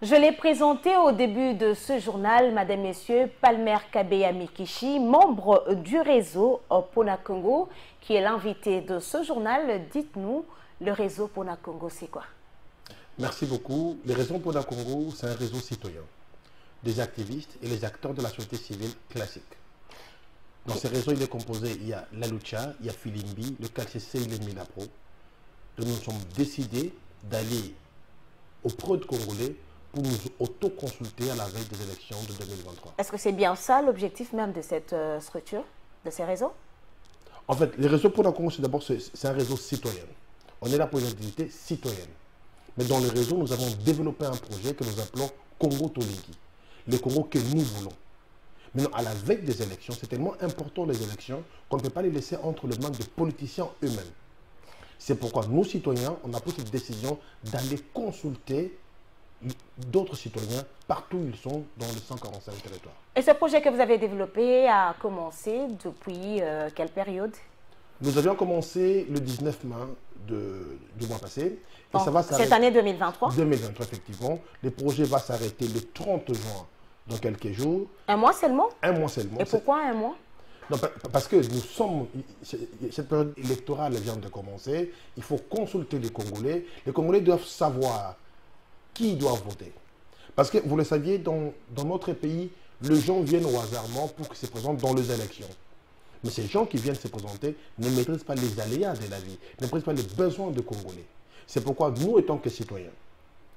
Je l'ai présenté au début de ce journal, Madame, Messieurs, Palmer Kabeya Mikichi, membre du réseau Pona Congo, qui est l'invité de ce journal. Dites-nous, le réseau Pona Congo, c'est quoi? Merci beaucoup. Le réseau Pona Congo, c'est un réseau citoyen, des activistes et les acteurs de la société civile classique. Dans ce réseau, il est composé, il y a la Lucha, il y a Filimbi, le KCC et le Minapro. Donc nous sommes décidés d'aller au prod congolais pour nous auto-consulter à la veille des élections de 2023. Est-ce que c'est bien ça l'objectif même de cette structure, de ces réseaux? En fait, le réseau Pona Congo, c'est d'abord un réseau citoyen. On est là pour une activité citoyenne. Mais dans le réseau, nous avons développé un projet que nous appelons Congo Tolingi, le Congo que nous voulons. Maintenant, à la veille des élections, c'est tellement important les élections qu'on ne peut pas les laisser entre les mains des politiciens eux-mêmes. C'est pourquoi nous, citoyens, on a pris cette décision d'aller consulter d'autres citoyens partout où ils sont dans les 145 territoires. Et ce projet que vous avez développé a commencé depuis quelle période? Nous avions commencé le 19 mai du mois passé. Et ça va cette année 2023? 2023, effectivement. Le projet va s'arrêter le 30 juin, dans quelques jours. Un mois seulement? Un mois seulement. Et pourquoi un mois? Non, parce que nous sommes, cette période électorale vient de commencer, il faut consulter les Congolais. Les Congolais doivent savoir qui doit voter. Parce que, vous le saviez, dans notre pays, les gens viennent au hasardement pour qu'ils se présentent dans les élections. Mais ces gens qui viennent se présenter ne maîtrisent pas les aléas de la vie, ne maîtrisent pas les besoins des Congolais. C'est pourquoi nous, étant que citoyens,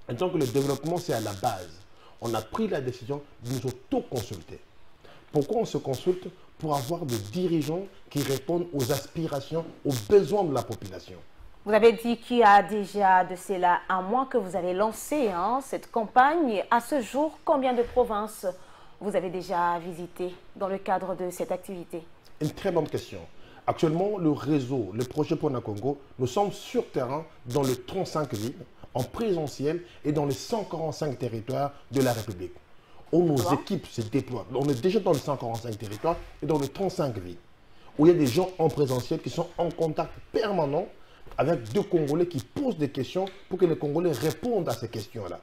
étant que le développement c'est à la base, on a pris la décision de nous auto-consulter. Pourquoi on se consulte? Pour avoir des dirigeants qui répondent aux aspirations, aux besoins de la population. Vous avez dit qu'il y a déjà de cela un mois que vous avez lancé cette campagne. À ce jour, combien de provinces vous avez déjà visitées dans le cadre de cette activité? Une très bonne question. Actuellement, le réseau, le projet Pona Congo, nous sommes sur terrain dans les 35 villes, en présentiel et dans les 145 territoires de la République, où nos équipes se déploient. On est déjà dans les 145 territoires et dans les 35 villes, où il y a des gens en présentiel qui sont en contact permanent avec deux Congolais qui posent des questions pour que les Congolais répondent à ces questions-là.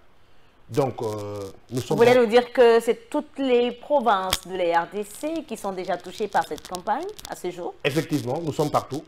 Donc, nous sommes... Vous voulez nous dire que c'est toutes les provinces de la RDC qui sont déjà touchées par cette campagne à ce jour? Effectivement, nous sommes partout,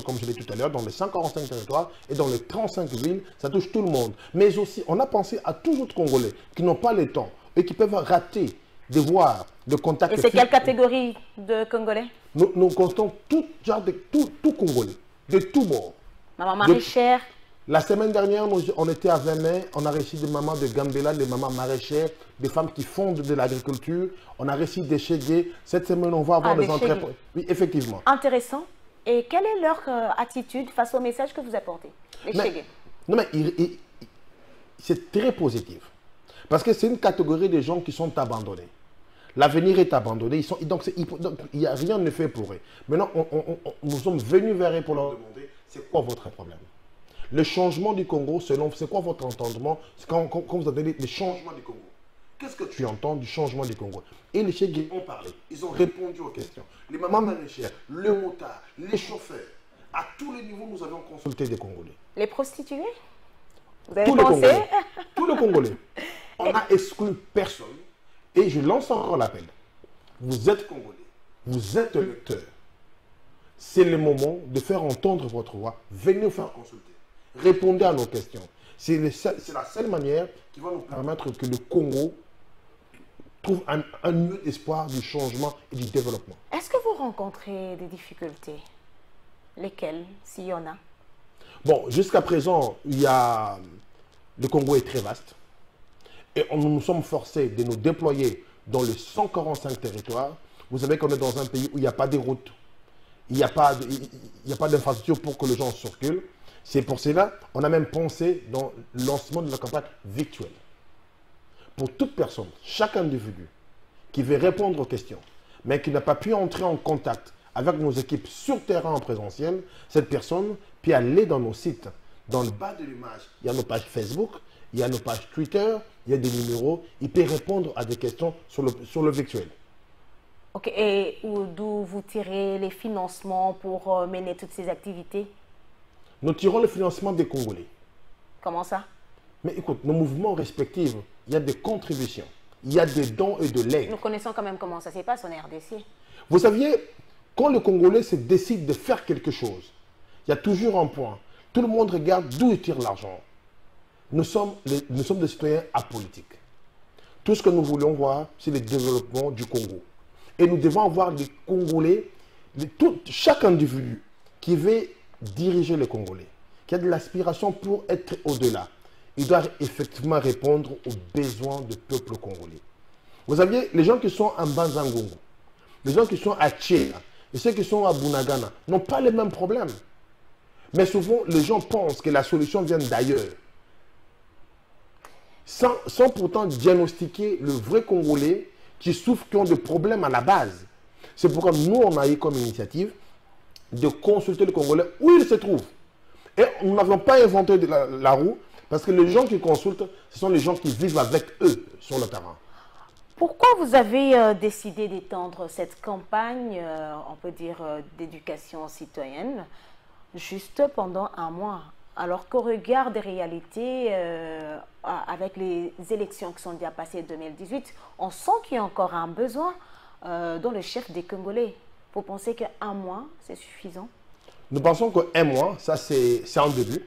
comme je l'ai dit tout à l'heure, dans les 145 territoires et dans les 35 villes, ça touche tout le monde. Mais aussi, on a pensé à tous les autres Congolais qui n'ont pas le temps et qui peuvent rater de voir le contact. Et c'est quelle catégorie de Congolais? Nous constatons tout genre de tout Congolais, de tout bord. Maman maraîchère. La semaine dernière, on était à 20 mai, on a reçu des mamans de Gambela, des mamans maraîchères, des femmes qui font de l'agriculture. On a reçu des chégués. Cette semaine, on va avoir des entreprises. Oui, effectivement. Intéressant. Et quelle est leur attitude face au message que vous apportez, les chégués? Non, mais c'est très positif. Parce que c'est une catégorie de gens qui sont abandonnés. L'avenir est abandonné. Donc, il n'y a rien de fait pour eux. Maintenant, nous sommes venus vers eux pour leur demander c'est quoi votre problème. Le changement du Congo, c'est quoi votre entendement quand vous avez dit le changement du Congo? Qu'est-ce que tu entends du changement du Congo? Et les chefs ont parlé, ils ont répondu aux questions. Les mamans maraîchères, le motard, les chauffeurs, à tous les niveaux, nous avons consulté des Congolais. Les prostituées? Vous avez pensé? Tous les Congolais. On n'a exclu personne. Et je lance encore l'appel. Vous êtes Congolais, vous êtes lecteurs. C'est le moment de faire entendre votre voix. Venez nous faire consulter. Répondez à nos questions. C'est la seule manière qui va nous permettre que le Congo trouve un nouvel espoir du changement et du développement. Est-ce que vous rencontrez des difficultés? Lesquelles, s'il y en a? Bon, jusqu'à présent, le Congo est très vaste. Et nous nous sommes forcés de nous déployer dans les 145 territoires. Vous savez qu'on est dans un pays où il n'y a pas de routes. Il n'y a pas d'infrastructure pour que les gens circulent. C'est pour cela qu'on a même pensé dans le lancement de la campagne virtuelle. Pour toute personne, chaque individu qui veut répondre aux questions, mais qui n'a pas pu entrer en contact avec nos équipes sur terrain en présentiel, cette personne peut aller dans nos sites. Dans le bas de l'image, il y a nos pages Facebook, il y a nos pages Twitter, il y a des numéros. Il peut répondre à des questions sur le virtuel. Ok, et d'où vous tirez les financements pour mener toutes ces activités? Nous tirons le financement des Congolais. Comment ça? Mais écoute, nos mouvements respectifs, il y a des contributions, il y a des dons et de l'aide. Nous connaissons quand même comment ça se passe en RDC. Vous saviez, quand le Congolais se décide de faire quelque chose, il y a toujours un point. Tout le monde regarde d'où il tire l'argent. Nous sommes des citoyens apolitiques. Tout ce que nous voulons voir, c'est le développement du Congo. Et nous devons avoir les Congolais, chaque individu qui veut diriger les Congolais, qui a de l'aspiration pour être au-delà, il doit effectivement répondre aux besoins du peuple congolais. Vous savez, les gens qui sont en Banzangongo, les gens qui sont à Tchéa et ceux qui sont à Bunagana n'ont pas les mêmes problèmes. Mais souvent, les gens pensent que la solution vient d'ailleurs. Sans pourtant diagnostiquer le vrai Congolais qui souffre, qui ont des problèmes à la base. C'est pourquoi nous, on a eu comme initiative de consulter le Congolais où il se trouve. Et nous n'avons pas inventé la roue, parce que les gens qui consultent, ce sont les gens qui vivent avec eux sur le terrain. Pourquoi vous avez décidé d'étendre cette campagne, on peut dire, d'éducation citoyenne, juste pendant un mois? Alors qu'au regard des réalités, avec les élections qui sont déjà passées en 2018, on sent qu'il y a encore un besoin dans le chef des Congolais. Vous pensez qu'un mois, c'est suffisant? Nous pensons qu'un mois, ça c'est un début.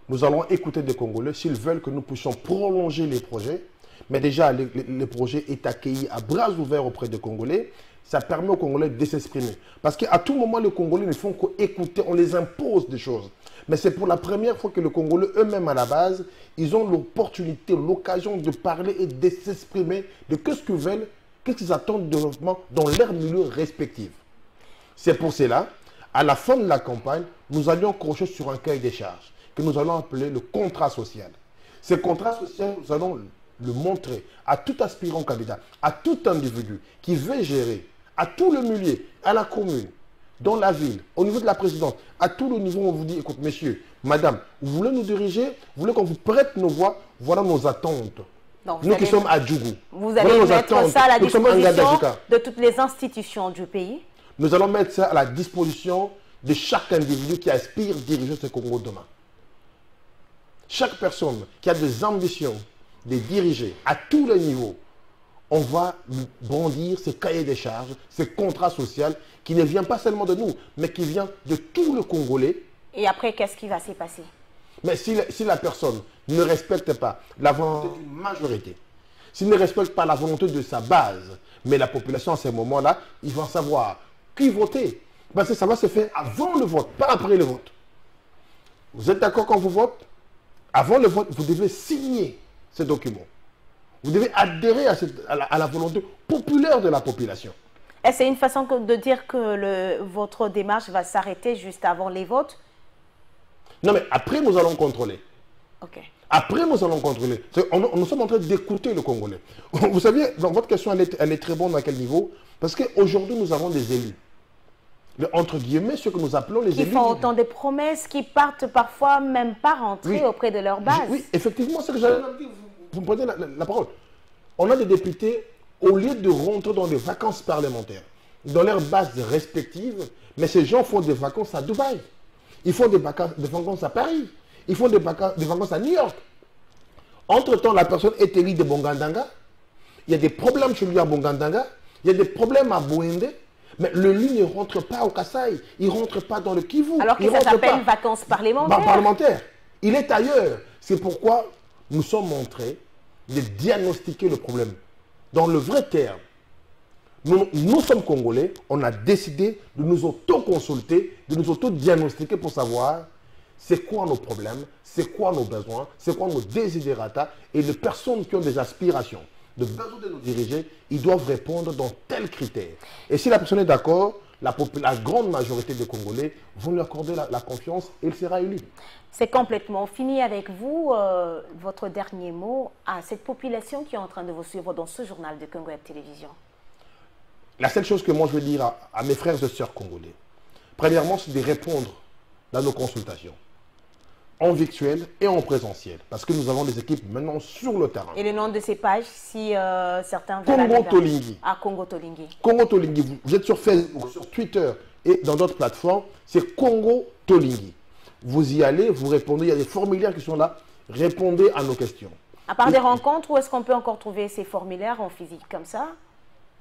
Nous allons écouter des Congolais s'ils veulent que nous puissions prolonger les projets. Mais déjà, le projet est accueilli à bras ouverts auprès des Congolais. Ça permet aux Congolais de s'exprimer. Parce qu'à tout moment, les Congolais ne font qu'écouter, on les impose des choses. Mais c'est pour la première fois que les Congolais eux-mêmes à la base, ils ont l'opportunité, l'occasion de parler et de s'exprimer de qu'est-ce qu'ils veulent, qu'est-ce qu'ils attendent de développement dans leur milieu respectif. C'est pour cela, à la fin de la campagne, nous allions crocher sur un cahier des charges que nous allons appeler le contrat social. Ce contrat social, nous allons le montrer à tout aspirant candidat, à tout individu qui veut gérer, à tout le milieu, à la commune, dans la ville, au niveau de la présidence, à tout le niveau, on vous dit, écoute, messieurs, madame, vous voulez nous diriger, vous voulez qu'on vous prête nos voix, voilà nos attentes. Donc, nous qui sommes à Djougou. Vous allez voilà mettre ça à la disposition de toutes les institutions du pays? Nous allons mettre ça à la disposition de chaque individu qui aspire à diriger ce Congo demain. Chaque personne qui a des ambitions de diriger à tous les niveaux, on va brandir ce cahier des charges, ce contrat social qui ne vient pas seulement de nous, mais qui vient de tout le Congolais. Et après, qu'est-ce qui va se passer? Mais si la personne ne respecte pas la volonté d'une majorité, s'il ne respecte pas la volonté de sa base, mais la population à ce moment-là, ils vont savoir qui voter. Parce que ça va se faire avant le vote, pas après le vote. Vous êtes d'accord quand vous votez? Avant le vote, vous devez signer ce document. Vous devez adhérer à la volonté populaire de la population. Et c'est une façon de dire que votre démarche va s'arrêter juste avant les votes? Non, mais après, nous allons contrôler. Ok. Après, nous allons contrôler. Nous sommes en train d'écouter le Congolais. Vous savez, dans votre question, elle est très bonne à quel niveau? Parce qu'aujourd'hui, nous avons des élus. Entre guillemets, ce que nous appelons les élus. Qui font autant de promesses, qui partent parfois même pas rentrer auprès de leur base. Oui, effectivement, c'est ce que j'allais dire. Vous me prenez la parole. On a des députés, au lieu de rentrer dans des vacances parlementaires, dans leurs bases respectives, mais ces gens font des vacances à Dubaï. Ils font des vacances à Paris. Ils font des vacances à New York. Entre-temps, la personne est élue de Bongandanga. Il y a des problèmes chez lui à Bongandanga. Il y a des problèmes à Bouende. Mais le lit ne rentre pas au Kasaï. Il ne rentre pas dans le Kivu. Alors que ça s'appelle vacances parlementaires. Parlementaire. Il est ailleurs. C'est pourquoi nous sommes en train de diagnostiquer le problème. Dans le vrai terme, nous sommes Congolais, on a décidé de nous auto-consulter, de nous auto-diagnostiquer pour savoir c'est quoi nos problèmes, c'est quoi nos besoins, c'est quoi nos desiderata. Et les personnes qui ont des aspirations, de besoin de nous diriger, ils doivent répondre dans tels critères. Et si la personne est d'accord, la grande majorité des Congolais vont lui accorder la confiance et il sera élu. C'est complètement fini avec vous. Votre dernier mot à cette population qui est en train de vous suivre dans ce journal de Congo Web Télévision. La seule chose que moi je veux dire à mes frères et sœurs congolais, premièrement, c'est de répondre dans nos consultations, en virtuel et en présentiel, parce que nous avons des équipes maintenant sur le terrain. Et le nom de ces pages, si certains veulent Congo Tolingi. Ah, Congo Tolingi. Congo Tolingi. Vous êtes sur Facebook, sur Twitter et dans d'autres plateformes, c'est Congo Tolingi. Vous y allez, vous répondez, il y a des formulaires qui sont là, répondez à nos questions. À part des rencontres, où est-ce qu'on peut encore trouver ces formulaires en physique comme ça?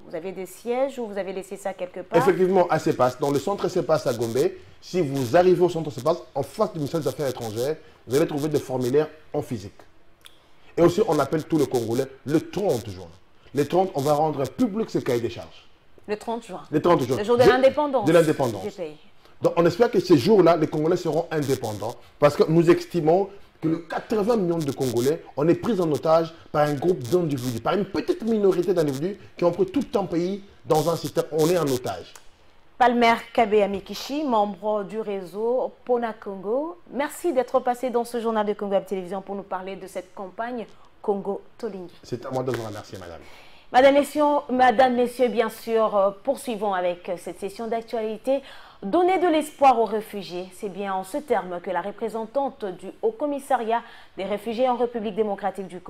Vous avez des sièges ou vous avez laissé ça quelque part? Effectivement, à CEPAS, dans le centre CEPAS à Gombe, si vous arrivez au centre CEPAS, en face du ministère des Affaires étrangères, vous allez trouver des formulaires en physique. Et aussi, on appelle tout le Congolais le 30 juin. Le 30, on va rendre public ce cahier des charges. Le 30 juin. Le 30 juin. Le jour de l'indépendance. De l'indépendance. Du pays. Donc, on espère que ces jours-là, les Congolais seront indépendants parce que nous estimons que 80 millions de Congolais, on est pris en otage par un groupe d'individus, par une petite minorité d'individus qui ont pris tout un pays dans un système. On est en otage. Palmer Kabea Mikishi, membre du réseau Pona Congo, merci d'être passé dans ce journal de Congo Web Télévision pour nous parler de cette campagne Congo Tolingi. C'est à moi de vous remercier, madame. Madame, messieurs, bien sûr, poursuivons avec cette session d'actualité. Donner de l'espoir aux réfugiés, c'est bien en ce terme que la représentante du Haut Commissariat des réfugiés en République démocratique du Congo